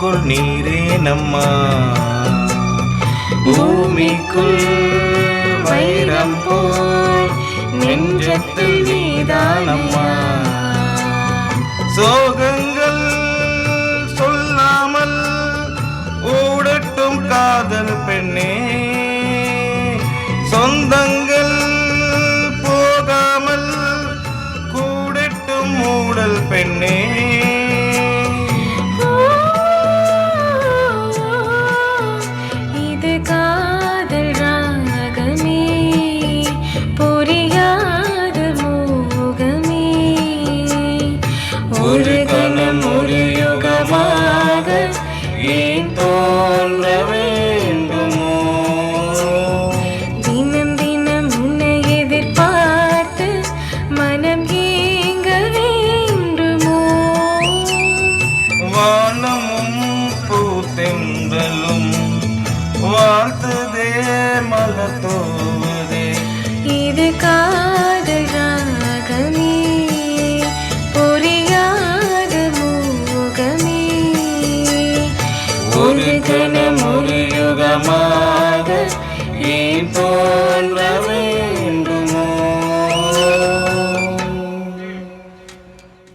பூமிக்குள் நீரே நம்மா, பூமிக்குள் வைரம் போல் நெஞ்சத்தில் நீதானம்மா. சோகங்கள் சொல்லாமல் ஓடட்டும் காதல் பெண்ணே, சொந்தங்கள் போகாமல் கூடட்டும் மூடல் பெண்ணே. இது காதல் ராகமே, புரியாத மோகமே, ஒரு கணம் ஒரு யுகமாக ஏன் தோன்ற வேண்டுமோ? தினம் தினம் உன்னை எதிர்பார்த்து மனம் ஏங்க வேண்டுமோ? வானமும் பூத்தென்றலும் வாழ்த்துதே மலர் தோவதே. இது காதல் ராகமே, புரியாத மோகமே, ஒரு கணம் ஒரு யுகமாக ஏன் தோன்றவே